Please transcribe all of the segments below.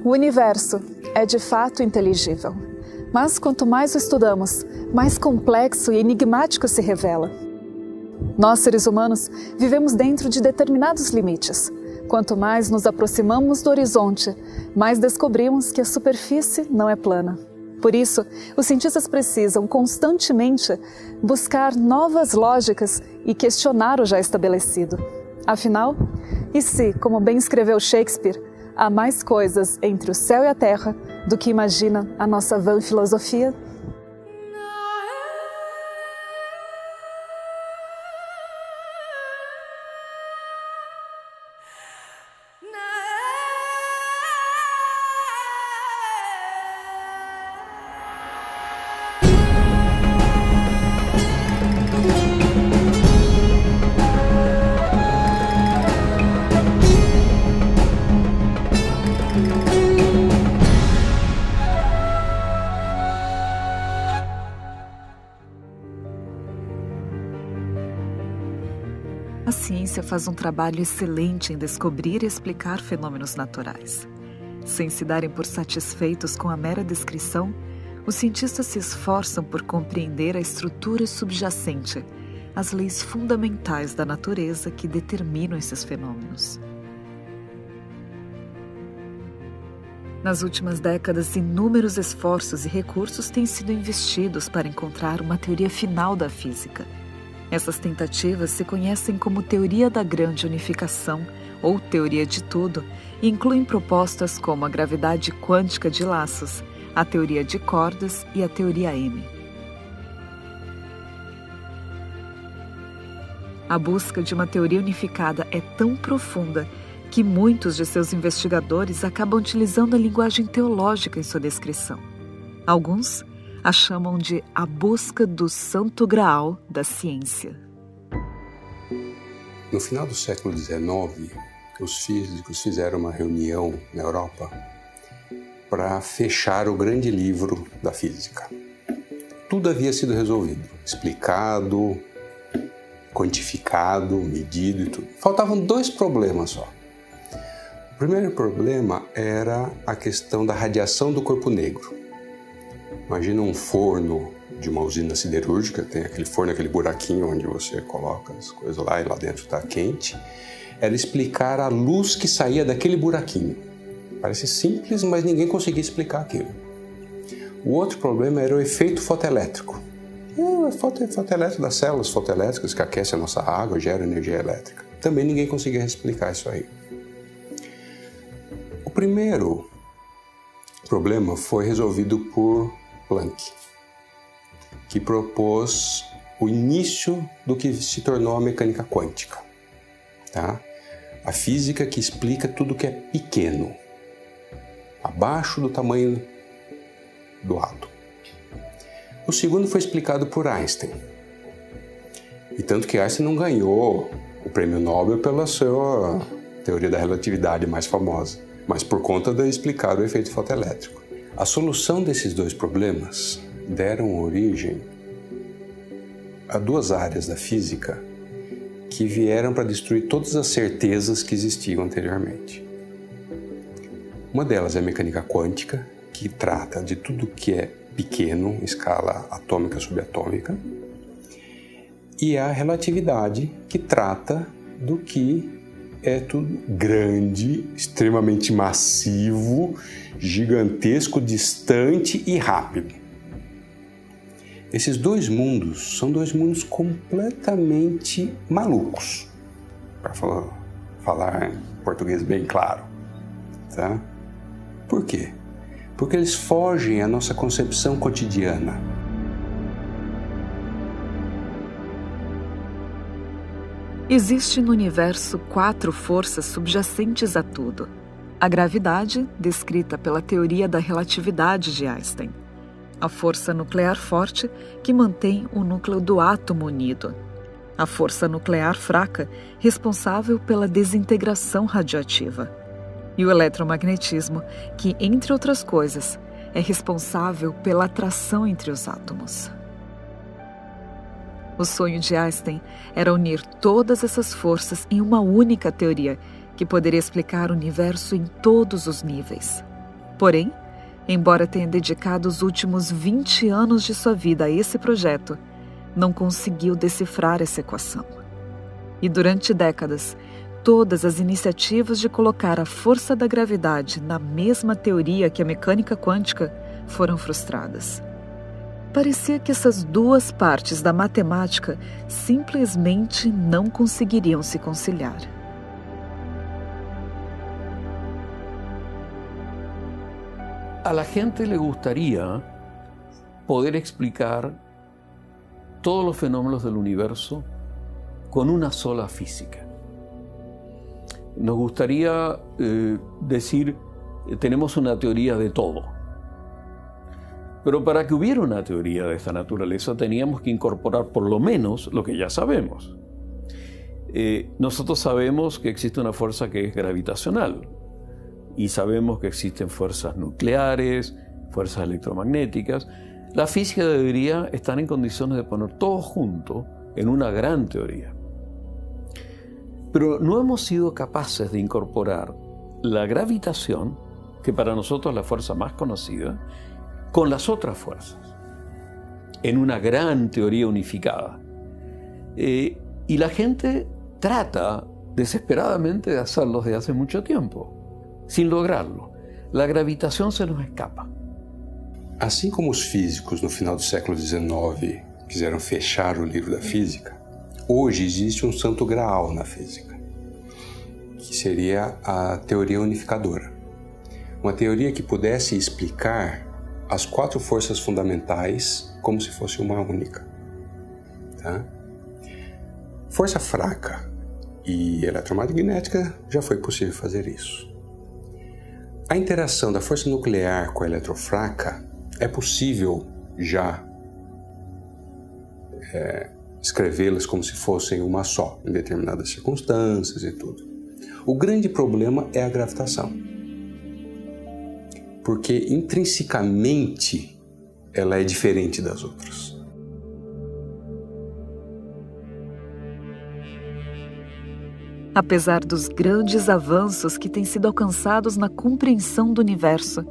O universo é de fato inteligível, mas quanto mais o estudamos, mais complexo e enigmático se revela. Nós, seres humanos, vivemos dentro de determinados limites. Quanto mais nos aproximamos do horizonte, mais descobrimos que a superfície não é plana. Por isso, os cientistas precisam constantemente buscar novas lógicas e questionar o já estabelecido. Afinal, e se, como bem escreveu Shakespeare, há mais coisas entre o céu e a terra do que imagina a nossa vã filosofia? A ciência faz um trabalho excelente em descobrir e explicar fenômenos naturais. Sem se darem por satisfeitos com a mera descrição, os cientistas se esforçam por compreender a estrutura subjacente, as leis fundamentais da natureza que determinam esses fenômenos. Nas últimas décadas, inúmeros esforços e recursos têm sido investidos para encontrar uma teoria final da física. Essas tentativas se conhecem como teoria da grande unificação ou teoria de tudo e incluem propostas como a gravidade quântica de laços, a teoria de cordas e a teoria M. A busca de uma teoria unificada é tão profunda que muitos de seus investigadores acabam utilizando a linguagem teológica em sua descrição. Alguns a chamam de a busca do santo graal da ciência. No final do século XIX, os físicos fizeram uma reunião na Europa para fechar o grande livro da física. Tudo havia sido resolvido, explicado, quantificado, medido e tudo. Faltavam 2 problemas só. O primeiro problema era a questão da radiação do corpo negro. Imagina um forno de uma usina siderúrgica, tem aquele forno, aquele buraquinho onde você coloca as coisas lá e lá dentro está quente. Era explicar a luz que saía daquele buraquinho. Parece simples, mas ninguém conseguia explicar aquilo. O outro problema era o efeito fotoelétrico. O efeito elétrico das células fotoelétricas que aquecem a nossa água, geram energia elétrica. Também ninguém conseguia explicar isso aí. O primeiro problema foi resolvido por Planck, que propôs o início do que se tornou a mecânica quântica, tá? A física que explica tudo que é pequeno, abaixo do tamanho do átomo. O segundo foi explicado por Einstein, e tanto que Einstein não ganhou o prêmio Nobel pela sua teoria da relatividade mais famosa, mas por conta de explicar o efeito fotoelétrico. A solução desses 2 problemas deram origem a 2 áreas da física que vieram para destruir todas as certezas que existiam anteriormente. Uma delas é a mecânica quântica, que trata de tudo que é pequeno, em escala atômica subatômica, e a relatividade, que trata do que é tudo grande, extremamente massivo, gigantesco, distante e rápido. Esses 2 mundos são 2 mundos completamente malucos, para falar em português bem claro, tá? Por quê? Porque eles fogem à nossa concepção cotidiana. Existe no universo 4 forças subjacentes a tudo. A gravidade, descrita pela teoria da relatividade de Einstein. A força nuclear forte, que mantém o núcleo do átomo unido. A força nuclear fraca, responsável pela desintegração radioativa. E o eletromagnetismo, que, entre outras coisas, é responsável pela atração entre os átomos. O sonho de Einstein era unir todas essas forças em uma única teoria que poderia explicar o universo em todos os níveis. Porém, embora tenha dedicado os últimos 20 anos de sua vida a esse projeto, não conseguiu decifrar essa equação. E durante décadas, todas as iniciativas de colocar a força da gravidade na mesma teoria que a mecânica quântica foram frustradas. Parecia que essas duas partes da matemática simplesmente não conseguiriam se conciliar. A la gente le gustaría poder explicar todos los fenómenos del universo con una sola física. Nos gustaría decir, tenemos una teoría de todo. Pero para que hubiera una teoría de esta naturaleza teníamos que incorporar por lo menos lo que ya sabemos. Nosotros sabemos que existe una fuerza que es gravitacional y sabemos que existen fuerzas nucleares, fuerzas electromagnéticas. La física debería estar en condiciones de poner todo junto en una gran teoría. Pero no hemos sido capaces de incorporar la gravitación, que para nosotros es la fuerza más conocida, con las otras fuerzas, en una gran teoría unificada. Y la gente trata desesperadamente de hacerlo desde hace mucho tiempo, sin lograrlo. La gravitación se nos escapa. Assim como os físicos no final do século XIX quiseram fechar o livro da física, hoje existe um santo graal na física, que seria a teoria unificadora. Uma teoria que pudesse explicar as 4 forças fundamentais como se fosse uma única. Tá? Força fraca e eletromagnética já foi possível fazer isso. A interação da força nuclear com a eletrofraca é possível já escrevê-las como se fossem uma só, em determinadas circunstâncias e tudo. O grande problema é a gravitação, porque intrinsecamente ela é diferente das outras. Apesar dos grandes avanços que têm sido alcançados na compreensão do universo,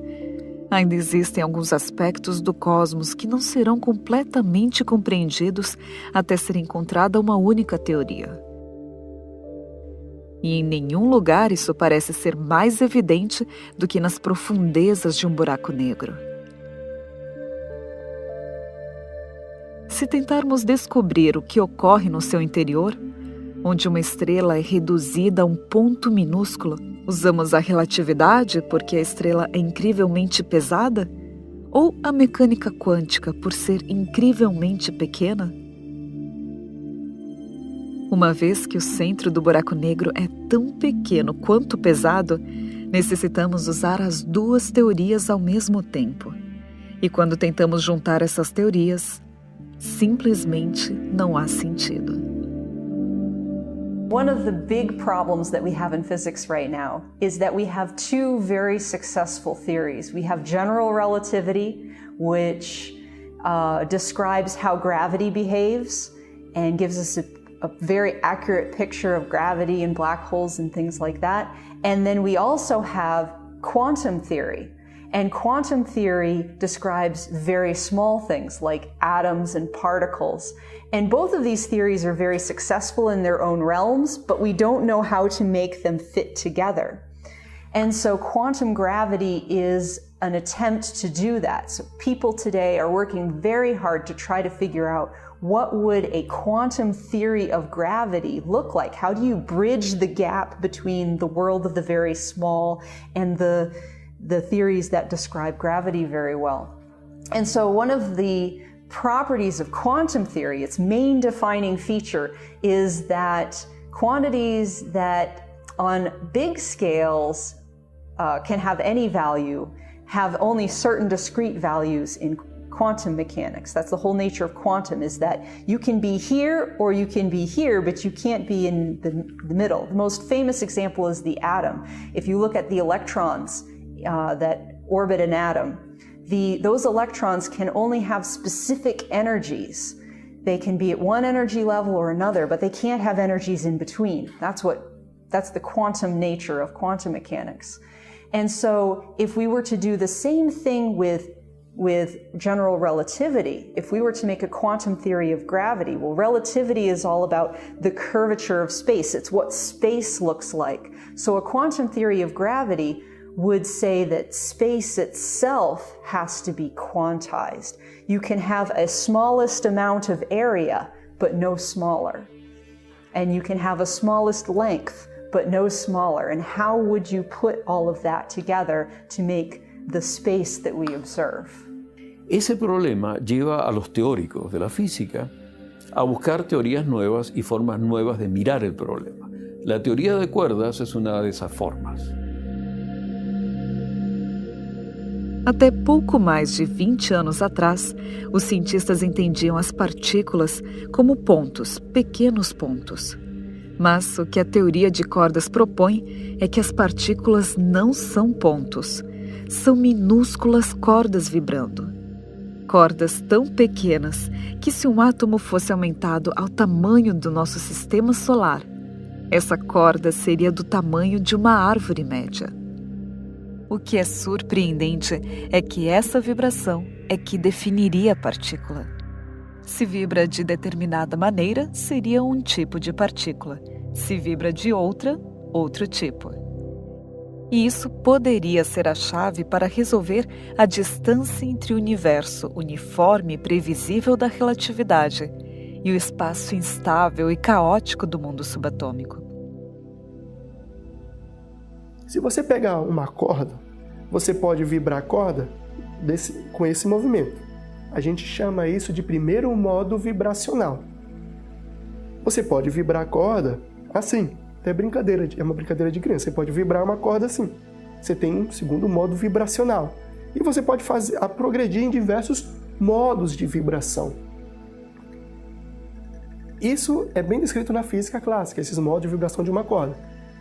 ainda existem alguns aspectos do cosmos que não serão completamente compreendidos até ser encontrada uma única teoria. E em nenhum lugar isso parece ser mais evidente do que nas profundezas de um buraco negro. Se tentarmos descobrir o que ocorre no seu interior, onde uma estrela é reduzida a um ponto minúsculo, usamos a relatividade porque a estrela é incrivelmente pesada? Ou a mecânica quântica por ser incrivelmente pequena? Uma vez que o centro do buraco negro é tão pequeno quanto pesado, necessitamos usar as duas teorias ao mesmo tempo. E quando tentamos juntar essas teorias, simplesmente não há sentido. One of the big problems that we have in physics right now is that we have 2 very successful theories. We have general relativity, which describes how gravity behaves and gives us a very accurate picture of gravity and black holes and things like that. And then we also have quantum theory. And quantum theory describes very small things like atoms and particles. And both of these theories are very successful in their own realms, but we don't know how to make them fit together. And so quantum gravity is an attempt to do that. So people today are working very hard to try to figure out what would a quantum theory of gravity look like? How do you bridge the gap between the world of the very small and the theories that describe gravity very well? And so one of the properties of quantum theory, its main defining feature, is that quantities that on big scales can have any value have only certain discrete values in quantum mechanics. That's the whole nature of quantum, is that you can be here or you can be here, but you can't be in the middle. The most famous example is the atom. If you look at the electrons that orbit an atom, those electrons can only have specific energies. They can be at one energy level or another, but they can't have energies in between. That's the quantum nature of quantum mechanics. And so if we were to do the same thing with general relativity, if we were to make a quantum theory of gravity, well, relativity is all about the curvature of space. It's what space looks like. So a quantum theory of gravity would say that space itself has to be quantized. You can have a smallest amount of area, but no smaller. And you can have a smallest length, but no smaller. And how would you put all of that together to make the space that we observe? Ese problema lleva a los teóricos de la física a buscar teorías nuevas y formas nuevas de mirar el problema. La teoría de cuerdas es una de esas formas. Até pouco mais de 20 anos atrás, os cientistas entendiam as partículas como pontos, pequenos pontos. Mas o que a teoria de cordas propõe é que as partículas não são pontos, são minúsculas cordas vibrando. Cordas tão pequenas que, se um átomo fosse aumentado ao tamanho do nosso sistema solar, essa corda seria do tamanho de uma árvore média. O que é surpreendente é que essa vibração é que definiria a partícula. Se vibra de determinada maneira, seria um tipo de partícula. Se vibra de outra, outro tipo. E isso poderia ser a chave para resolver a distância entre o universo uniforme e previsível da relatividade e o espaço instável e caótico do mundo subatômico. Se você pegar uma corda, você pode vibrar a corda com esse movimento. A gente chama isso de primeiro modo vibracional. Você pode vibrar a corda assim, é uma brincadeira de criança. Você pode vibrar uma corda assim. Você tem um segundo modo vibracional. E você pode progredir em diversos modos de vibração. Isso é bem descrito na física clássica, esses modos de vibração de uma corda.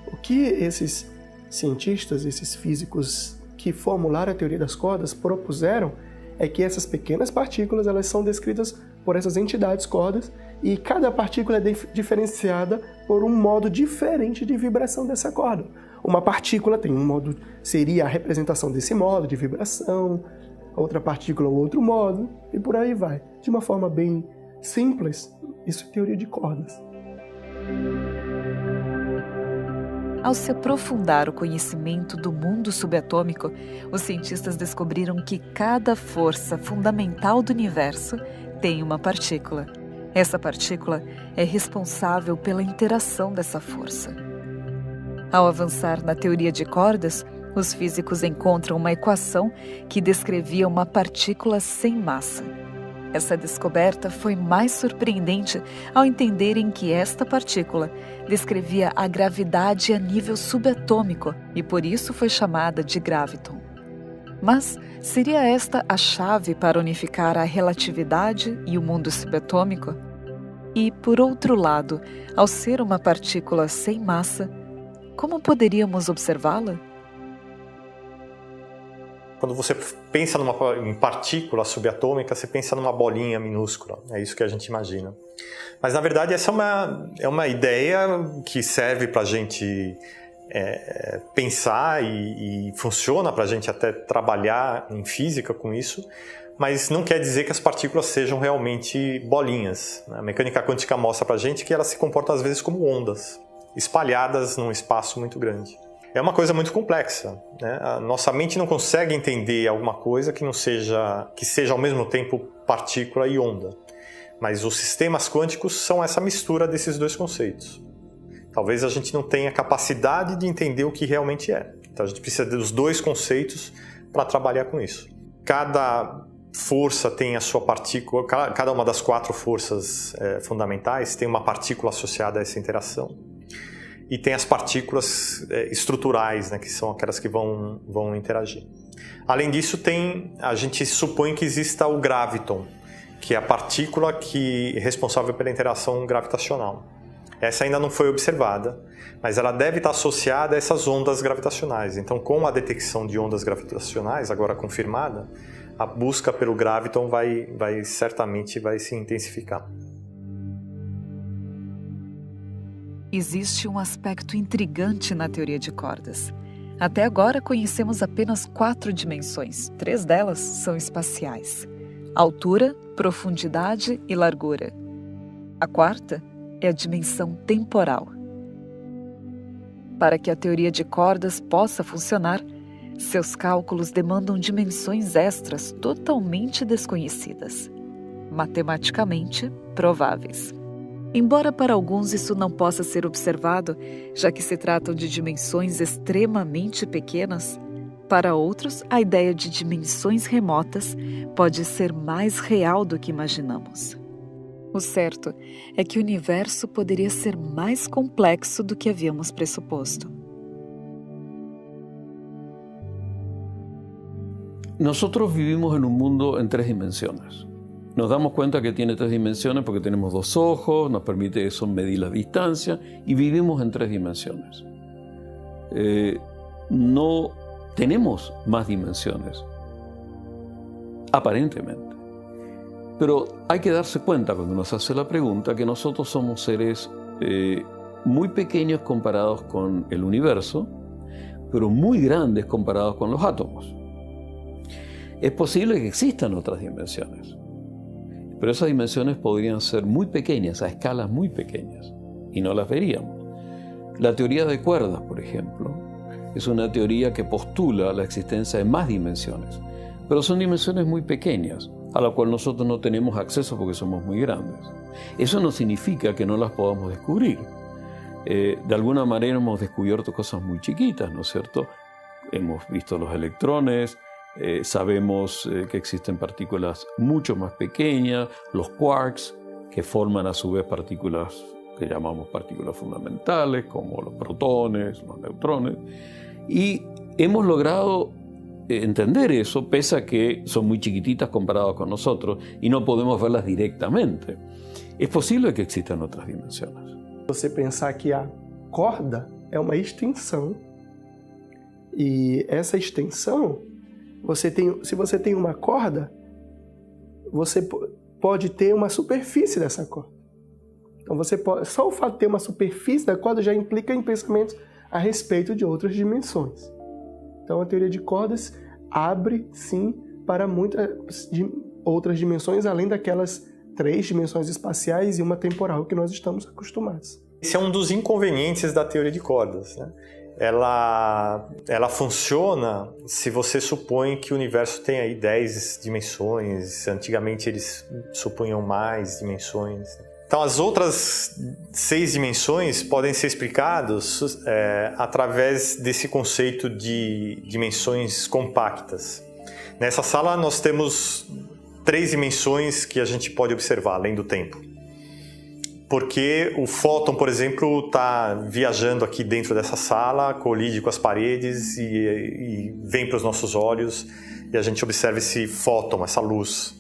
O que esses cientistas, esses físicos que formularam a teoria das cordas propuseram é que essas pequenas partículas elas são descritas por essas entidades cordas e cada partícula é diferenciada por um modo diferente de vibração dessa corda. Uma partícula tem um modo, seria a representação desse modo de vibração, outra partícula outro modo, e por aí vai. De uma forma bem simples, isso é teoria de cordas. Ao se aprofundar o conhecimento do mundo subatômico, os cientistas descobriram que cada força fundamental do universo tem uma partícula. Essa partícula é responsável pela interação dessa força. Ao avançar na teoria de cordas, os físicos encontram uma equação que descrevia uma partícula sem massa. Essa descoberta foi mais surpreendente ao entenderem que esta partícula descrevia a gravidade a nível subatômico e por isso foi chamada de graviton. Mas seria esta a chave para unificar a relatividade e o mundo subatômico? E, por outro lado, ao ser uma partícula sem massa, como poderíamos observá-la? Quando você pensa em partícula subatômica, você pensa numa bolinha minúscula. É isso que a gente imagina. Mas, na verdade, essa é uma ideia que serve para a gente pensar e funciona para a gente até trabalhar em física com isso, mas não quer dizer que as partículas sejam realmente bolinhas. A mecânica quântica mostra para a gente que elas se comportam, às vezes, como ondas, espalhadas num espaço muito grande. É uma coisa muito complexa, né? A nossa mente não consegue entender alguma coisa que seja ao mesmo tempo partícula e onda. Mas os sistemas quânticos são essa mistura desses dois conceitos. Talvez a gente não tenha capacidade de entender o que realmente é. Então a gente precisa dos dois conceitos para trabalhar com isso. Cada força tem a sua partícula, cada uma das 4 forças fundamentais tem uma partícula associada a essa interação. E tem as partículas estruturais, né, que são aquelas que vão interagir. Além disso, a gente supõe que exista o graviton, que é a partícula que é responsável pela interação gravitacional. Essa ainda não foi observada, mas ela deve estar associada a essas ondas gravitacionais. Então, com a detecção de ondas gravitacionais, agora confirmada, a busca pelo graviton certamente vai se intensificar. Existe um aspecto intrigante na teoria de cordas. Até agora conhecemos apenas 4 dimensões, 3 delas são espaciais: altura, profundidade e largura. A quarta é a dimensão temporal. Para que a teoria de cordas possa funcionar, seus cálculos demandam dimensões extras totalmente desconhecidas, matematicamente prováveis. Embora para alguns isso não possa ser observado, já que se tratam de dimensões extremamente pequenas, para outros a ideia de dimensões remotas pode ser mais real do que imaginamos. O certo é que o universo poderia ser mais complexo do que havíamos pressuposto. Nosotros vivimos en un mundo en 3 dimensiones. Nos damos cuenta que tiene 3 dimensiones porque tenemos 2 ojos, nos permite eso medir la distancia y vivimos en 3 dimensiones. No tenemos más dimensiones, aparentemente. Pero hay que darse cuenta cuando nos hace la pregunta que nosotros somos seres muy pequeños comparados con el universo, pero muy grandes comparados con los átomos. Es posible que existan otras dimensiones, pero esas dimensiones podrían ser muy pequeñas, a escalas muy pequeñas, y no las veríamos. La teoría de cuerdas, por ejemplo, es una teoría que postula la existencia de más dimensiones, pero son dimensiones muy pequeñas, a la cual nosotros no tenemos acceso porque somos muy grandes. Eso no significa que no las podamos descubrir. De alguna manera hemos descubierto cosas muy chiquitas, ¿no es cierto? Hemos visto los electrones, sabemos que existen partículas mucho más pequeñas, los quarks, que forman a su vez partículas que llamamos partículas fundamentales, como los protones, los neutrones, y hemos logrado entender eso, pese a que son muy chiquititas comparadas con nosotros y no podemos verlas directamente. Es posible que existan otras dimensiones. Você pensar que a corda é uma extensão e essa extensão, se você tem uma corda, você pode ter uma superfície dessa corda. Então só o fato de ter uma superfície da corda já implica em pensamentos a respeito de outras dimensões. Então a teoria de cordas abre, sim, para muitas outras dimensões, além daquelas 3 dimensões espaciais e uma temporal que nós estamos acostumados. Esse é um dos inconvenientes da teoria de cordas, né? Ela funciona se você supõe que o universo tem aí 10 dimensões, antigamente eles supunham mais dimensões. Então as outras 6 dimensões podem ser explicadas através desse conceito de dimensões compactas. Nessa sala nós temos 3 dimensões que a gente pode observar, além do tempo. Porque o fóton, por exemplo, está viajando aqui dentro dessa sala, colide com as paredes e vem para os nossos olhos e a gente observa esse fóton, essa luz.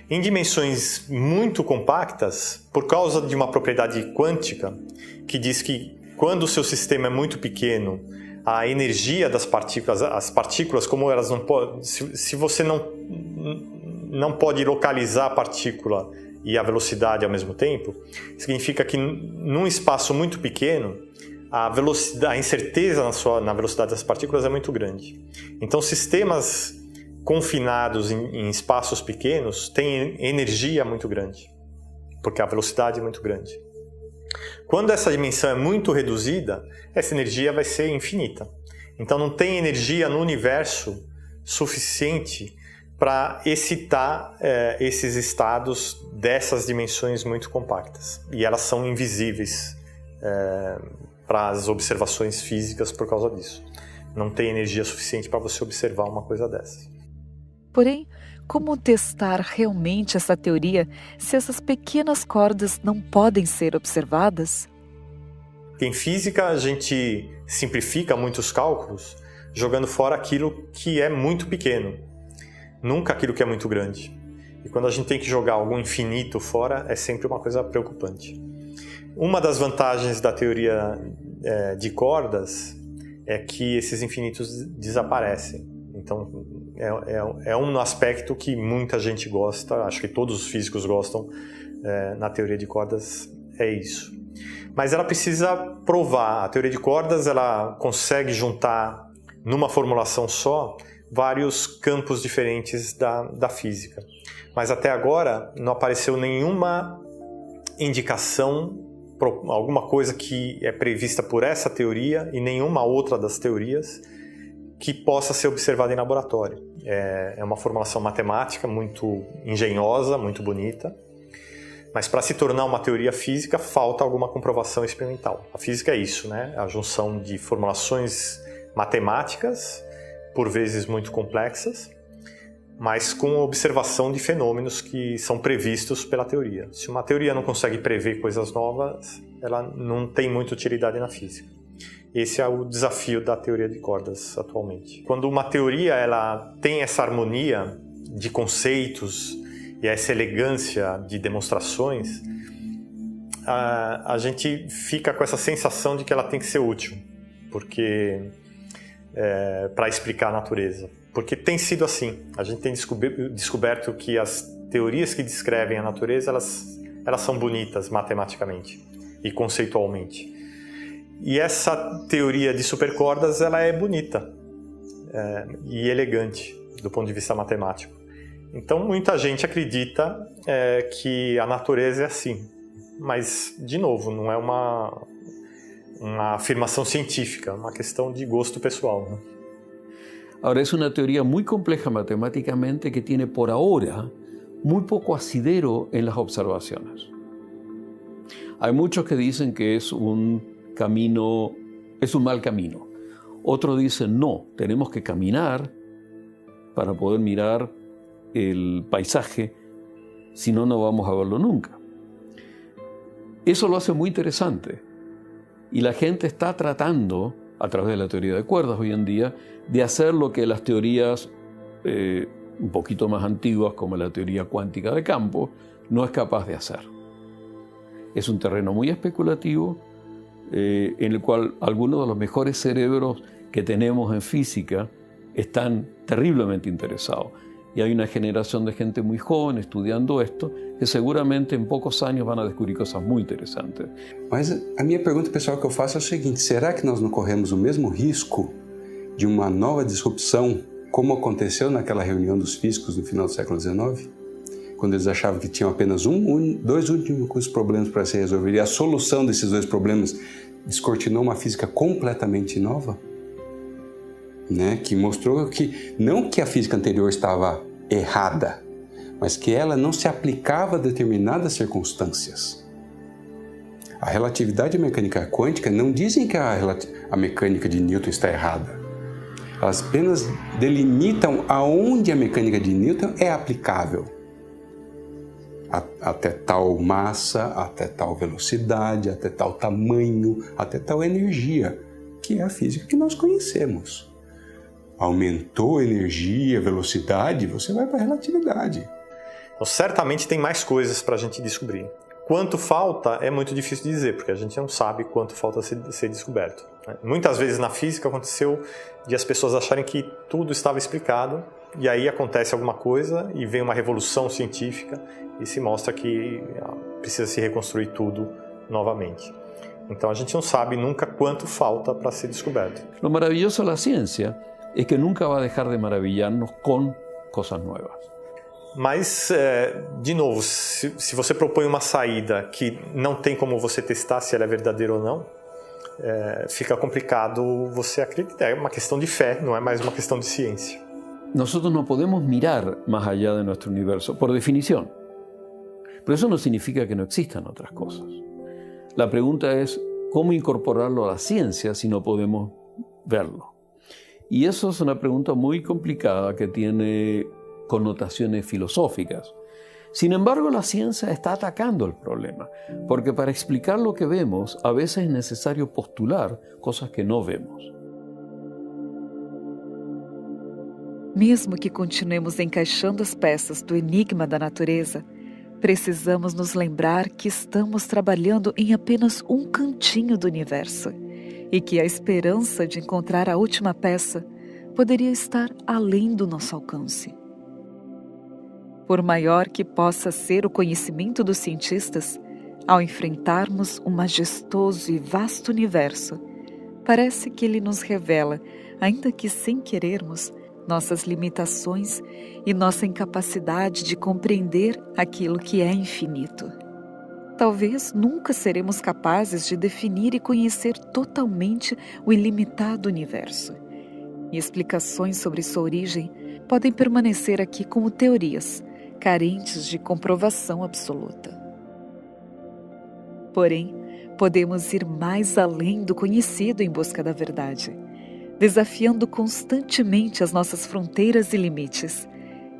Em dimensões muito compactas, por causa de uma propriedade quântica que diz que quando o seu sistema é muito pequeno, a energia das partículas, as partículas, como elas não podem, se você não pode localizar a partícula e a velocidade ao mesmo tempo, significa que num espaço muito pequeno, a incerteza na velocidade das partículas é muito grande. Então, sistemas confinados em espaços pequenos têm energia muito grande, porque a velocidade é muito grande. Quando essa dimensão é muito reduzida, essa energia vai ser infinita. Então, não tem energia no universo suficiente para excitar esses estados dessas dimensões muito compactas. E elas são invisíveis para as observações físicas por causa disso. Não tem energia suficiente para você observar uma coisa dessas. Porém, como testar realmente essa teoria se essas pequenas cordas não podem ser observadas? Em física, a gente simplifica muitos cálculos jogando fora aquilo que é muito pequeno. Nunca aquilo que é muito grande. E quando a gente tem que jogar algum infinito fora, é sempre uma coisa preocupante. Uma das vantagens da teoria de cordas é que esses infinitos desaparecem. Então, é um aspecto que muita gente gosta, acho que todos os físicos gostam na teoria de cordas, é isso. Mas ela precisa provar. A teoria de cordas ela consegue juntar numa formulação só, vários campos diferentes da física. Mas até agora não apareceu nenhuma indicação, alguma coisa que é prevista por essa teoria e nenhuma outra das teorias que possa ser observada em laboratório. É uma formulação matemática muito engenhosa, muito bonita, mas para se tornar uma teoria física falta alguma comprovação experimental. A física é isso, né? A junção de formulações matemáticas, por vezes muito complexas, mas com observação de fenômenos que são previstos pela teoria. Se uma teoria não consegue prever coisas novas, ela não tem muita utilidade na física. Esse é o desafio da teoria de cordas atualmente. Quando uma teoria ela tem essa harmonia de conceitos e essa elegância de demonstrações, a gente fica com essa sensação de que ela tem que ser útil, porque para explicar a natureza. Porque tem sido assim. A gente tem descoberto que as teorias que descrevem a natureza, elas são bonitas matematicamente e conceitualmente. E essa teoria de supercordas, ela é bonita e elegante do ponto de vista matemático. Então, muita gente acredita que a natureza é assim. Mas, de novo, não é uma afirmação científica, é uma questão de gosto pessoal, né? Ahora, es una teoría muy compleja matemáticamente que tiene por ahora muy poco asidero en las observaciones. Hay muchos que dicen que es un mal camino. Otros dicen, no, tenemos que caminar para poder mirar el paisaje, si no, no vamos a verlo nunca. Eso lo hace muy interesante. Y la gente está tratando, a través de la teoría de cuerdas hoy en día, de hacer lo que las teorías un poquito más antiguas, como la teoría cuántica de campo, no es capaz de hacer. Es un terreno muy especulativo, en el cual algunos de los mejores cerebros que tenemos en física están terriblemente interesados. Y hay una generación de gente muy joven estudiando esto, que seguramente en pocos años van a descubrir cosas muy interesantes. Mas a minha pergunta pessoal que eu faço é o seguinte: será que nós não corremos o mesmo risco de uma nova disrupção, como aconteceu naquela reunião dos físicos no final do século XIX? Quando eles achavam que tinham apenas dois únicos problemas para se resolver, e a solução desses dois problemas descortinou uma física completamente nova, né? Que mostrou que não que a física anterior estava errada, mas que ela não se aplicava a determinadas circunstâncias. A relatividade e a mecânica quântica não dizem que a mecânica de Newton está errada. Elas apenas delimitam aonde a mecânica de Newton é aplicável. Até tal massa, até tal velocidade, até tal tamanho, até tal energia, que é a física que nós conhecemos. Aumentou a energia, velocidade, você vai para a relatividade. Então, certamente tem mais coisas para a gente descobrir. Quanto falta é muito difícil de dizer, porque a gente não sabe quanto falta ser descoberto. Muitas vezes na física aconteceu de as pessoas acharem que tudo estava explicado, e aí acontece alguma coisa e vem uma revolução científica e se mostra que precisa se reconstruir tudo novamente. Então a gente não sabe nunca quanto falta para ser descoberto. Lo maravilloso da ciência é que nunca vai deixar de maravilhar-nos com coisas novas. Mas, de novo, se você propõe uma saída que não tem como você testar se ela é verdadeira ou não, fica complicado você acreditar. É uma questão de fé, não é mais uma questão de ciência. Nosotros no podemos mirar más allá de nuestro universo, por definición. Pero eso no significa que no existan otras cosas. La pregunta es, ¿cómo incorporarlo a la ciencia si no podemos verlo? Y eso es una pregunta muy complicada que tiene connotaciones filosóficas. Sin embargo, la ciencia está atacando el problema, porque para explicar lo que vemos, a veces es necesario postular cosas que no vemos. Mesmo que continuemos encaixando as peças do enigma da natureza, precisamos nos lembrar que estamos trabalhando em apenas um cantinho do universo e que a esperança de encontrar a última peça poderia estar além do nosso alcance. Por maior que possa ser o conhecimento dos cientistas, ao enfrentarmos um majestoso e vasto universo, Parece que ele nos revela, ainda que sem querermos, nossas limitações e nossa incapacidade de compreender aquilo que é infinito. Talvez nunca seremos capazes de definir e conhecer totalmente o ilimitado universo. E explicações sobre sua origem podem permanecer aqui como teorias, carentes de comprovação absoluta. Porém, podemos ir mais além do conhecido em busca da verdade, desafiando constantemente as nossas fronteiras e limites,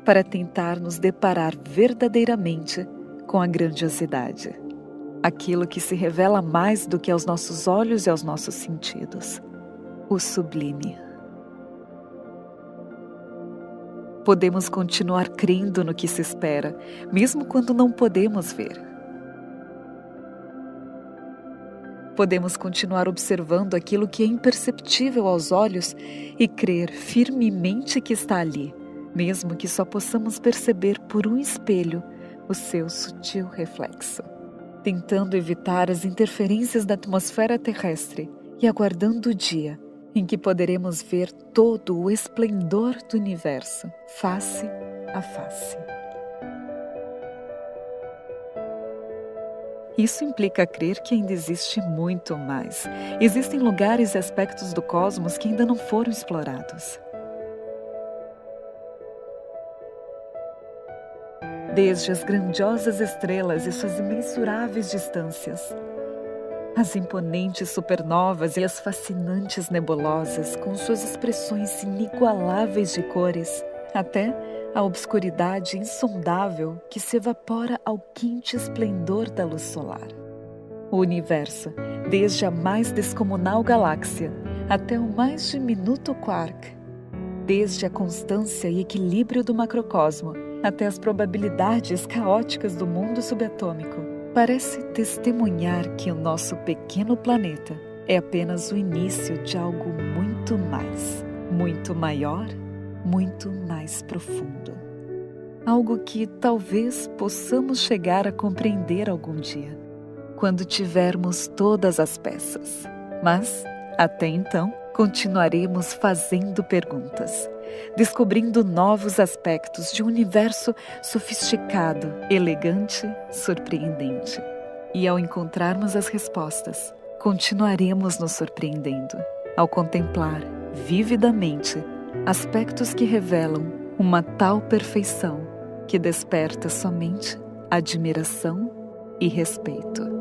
para tentar nos deparar verdadeiramente com a grandiosidade, aquilo que se revela mais do que aos nossos olhos e aos nossos sentidos, o sublime. Podemos continuar crendo no que se espera, mesmo quando não podemos ver. Podemos continuar observando aquilo que é imperceptível aos olhos e crer firmemente que está ali, mesmo que só possamos perceber por um espelho o seu sutil reflexo, tentando evitar as interferências da atmosfera terrestre e aguardando o dia em que poderemos ver todo o esplendor do universo, face a face. Isso implica crer que ainda existe muito mais. Existem lugares e aspectos do cosmos que ainda não foram explorados. Desde as grandiosas estrelas e suas imensuráveis distâncias, as imponentes supernovas e as fascinantes nebulosas com suas expressões inigualáveis de cores, até a obscuridade insondável que se evapora ao quente esplendor da luz solar. O universo, desde a mais descomunal galáxia até o mais diminuto quark, desde a constância e equilíbrio do macrocosmo até as probabilidades caóticas do mundo subatômico, parece testemunhar que o nosso pequeno planeta é apenas o início de algo muito mais, muito maior, muito mais profundo. Algo que talvez possamos chegar a compreender algum dia, quando tivermos todas as peças. Mas, até então, continuaremos fazendo perguntas, descobrindo novos aspectos de um universo sofisticado, elegante, surpreendente. E ao encontrarmos as respostas, continuaremos nos surpreendendo, ao contemplar vividamente aspectos que revelam uma tal perfeição que desperta somente admiração e respeito.